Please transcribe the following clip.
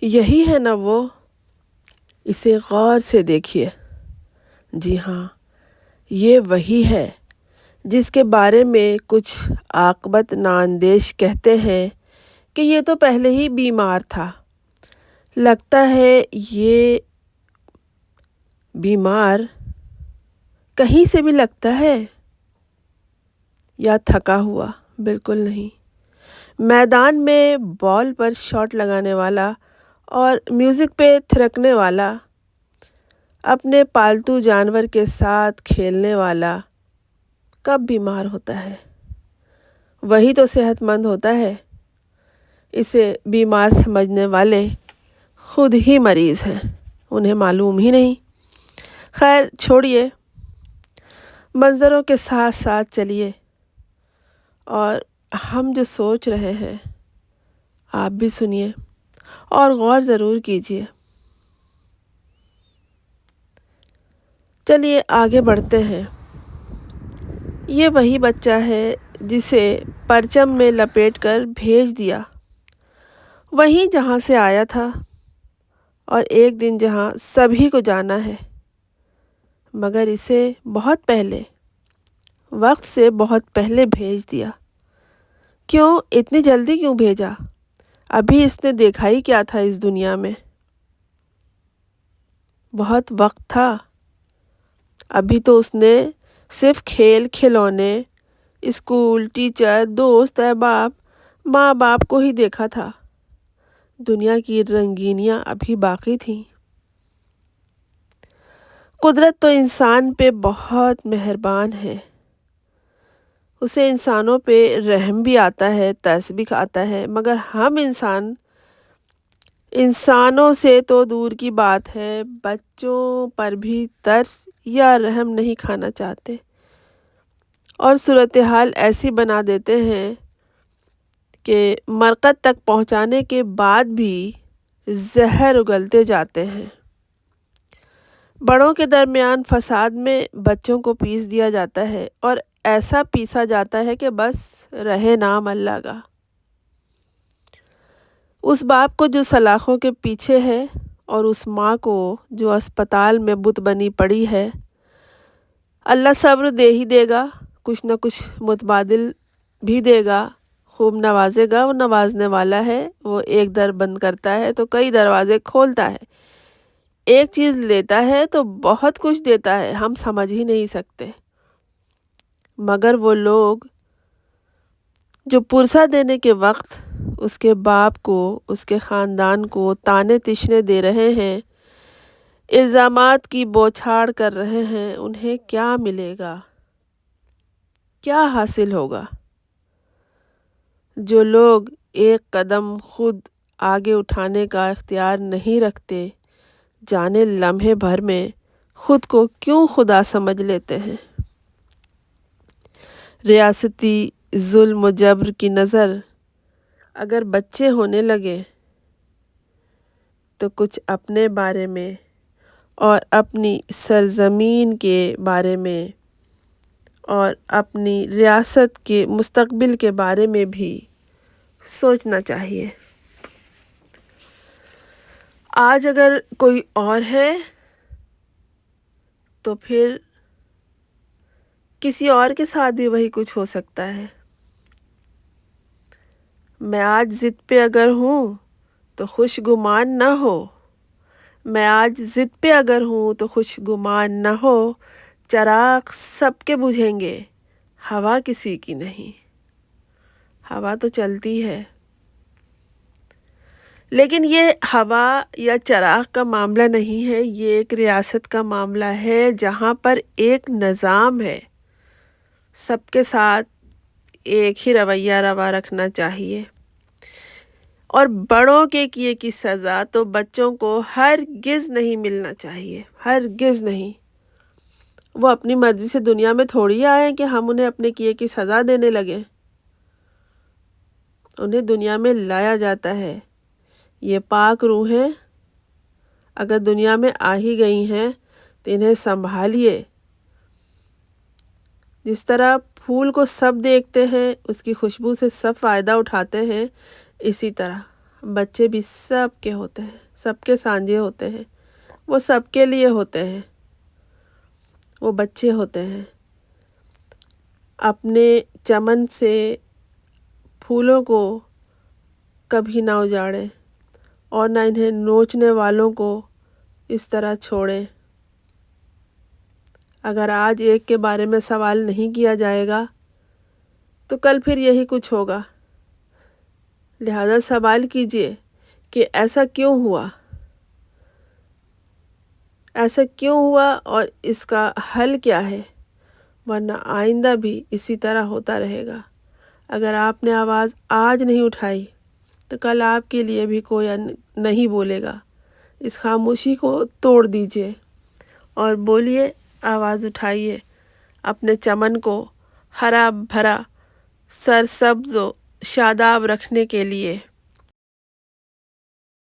یہی ہے نا وہ، اسے غور سے دیکھیے۔ جی ہاں، یہ وہی ہے جس کے بارے میں کچھ عاقبت ناندیش کہتے ہیں کہ یہ تو پہلے ہی بیمار تھا۔ لگتا ہے یہ بیمار کہیں سے بھی لگتا ہے یا تھکا ہوا؟ بالکل نہیں۔ میدان میں بال پر شاٹ لگانے والا اور میوزک پہ تھرکنے والا، اپنے پالتو جانور کے ساتھ کھیلنے والا کب بیمار ہوتا ہے؟ وہی تو صحت مند ہوتا ہے۔ اسے بیمار سمجھنے والے خود ہی مریض ہیں، انہیں معلوم ہی نہیں۔ خیر چھوڑیے، منظروں کے ساتھ ساتھ چلیے، اور ہم جو سوچ رہے ہیں آپ بھی سنیے اور غور ضرور کیجیے۔ چلیے آگے بڑھتے ہیں۔ یہ وہی بچہ ہے جسے پرچم میں لپیٹ کر بھیج دیا، وہیں جہاں سے آیا تھا، اور ایک دن جہاں سبھی کو جانا ہے، مگر اسے بہت پہلے، وقت سے بہت پہلے بھیج دیا۔ کیوں اتنی جلدی کیوں بھیجا؟ ابھی اس نے دیکھا ہی کیا تھا اس دنیا میں؟ بہت وقت تھا، ابھی تو اس نے صرف کھیل کھلونے، اسکول، ٹیچر، دوست، احباب، ماں باپ کو ہی دیکھا تھا۔ دنیا کی رنگینیاں ابھی باقی تھیں۔ قدرت تو انسان پہ بہت مہربان ہے، اسے انسانوں پہ رحم بھی آتا ہے، ترس بھی آتا ہے، مگر ہم انسانوں سے تو دور کی بات ہے، بچوں پر بھی ترس یا رحم نہیں کھانا چاہتے، اور صورتحال ایسی بنا دیتے ہیں کہ مرقد تک پہنچانے کے بعد بھی زہر اگلتے جاتے ہیں۔ بڑوں کے درمیان فساد میں بچوں کو پیس دیا جاتا ہے، اور ایسا پیسا جاتا ہے کہ بس رہے نام اللہ کا۔ اس باپ کو جو سلاخوں کے پیچھے ہے، اور اس ماں کو جو اسپتال میں بت بنی پڑی ہے، اللہ صبر دے ہی دے گا، کچھ نہ کچھ متبادل بھی دے گا، خوب نوازے گا۔ وہ نوازنے والا ہے، وہ ایک در بند کرتا ہے تو کئی دروازے کھولتا ہے، ایک چیز لیتا ہے تو بہت کچھ دیتا ہے، ہم سمجھ ہی نہیں سکتے۔ مگر وہ لوگ جو پرسہ دینے کے وقت اس کے باپ کو، اس کے خاندان کو طعنے تشنے دے رہے ہیں، الزامات کی بوچھاڑ کر رہے ہیں، انہیں کیا ملے گا؟ کیا حاصل ہوگا؟ جو لوگ ایک قدم خود آگے اٹھانے کا اختیار نہیں رکھتے، جانے لمحے بھر میں خود کو کیوں خدا سمجھ لیتے ہیں؟ ریاستی ظلم و جبر کی نظر اگر بچے ہونے لگے تو کچھ اپنے بارے میں اور اپنی سرزمین کے بارے میں اور اپنی ریاست کے مستقبل کے بارے میں بھی سوچنا چاہیے۔ آج اگر کوئی اور ہے تو پھر کسی اور کے ساتھ بھی وہی کچھ ہو سکتا ہے۔ میں آج ضد پہ اگر ہوں تو خوش گمان نہ ہو، میں آج ضد پہ اگر ہوں تو خوش گمان نہ ہو، چراغ سب کے بجھیں گے، ہوا کسی کی نہیں۔ ہوا تو چلتی ہے، لیکن یہ ہوا یا چراغ کا معاملہ نہیں ہے، یہ ایک ریاست کا معاملہ ہے جہاں پر ایک نظام ہے۔ سب کے ساتھ ایک ہی رویہ روا رکھنا چاہیے، اور بڑوں کے کیے کی سزا تو بچوں کو ہرگز نہیں ملنا چاہیے، ہرگز نہیں۔ وہ اپنی مرضی سے دنیا میں تھوڑی آئے کہ ہم انہیں اپنے کیے کی سزا دینے لگے۔ انہیں دنیا میں لایا جاتا ہے۔ یہ پاک روحیں اگر دنیا میں آ ہی گئی ہیں تو انہیں سنبھالیے۔ جس طرح پھول کو سب دیکھتے ہیں، اس کی خوشبو سے سب فائدہ اٹھاتے ہیں، اسی طرح بچے بھی سب کے ہوتے ہیں، سب کے سانجے ہوتے ہیں، وہ سب کے لیے ہوتے ہیں، وہ بچے ہوتے ہیں۔ اپنے چمن سے پھولوں کو کبھی نہ اجاڑیں اور نہ انہیں نوچنے والوں کو اس طرح چھوڑیں۔ اگر آج ایک کے بارے میں سوال نہیں کیا جائے گا تو کل پھر یہی کچھ ہوگا۔ لہذا سوال کیجئے کہ ایسا کیوں ہوا؟ ایسا کیوں ہوا اور اس کا حل کیا ہے؟ ورنہ آئندہ بھی اسی طرح ہوتا رہے گا۔ اگر آپ نے آواز آج نہیں اٹھائی تو کل آپ کے لیے بھی کوئی نہیں بولے گا۔ اس خاموشی کو توڑ دیجئے اور بولیے، آواز اٹھائیے، اپنے چمن کو ہرا بھرا، سرسبز و شاداب رکھنے کے لیے۔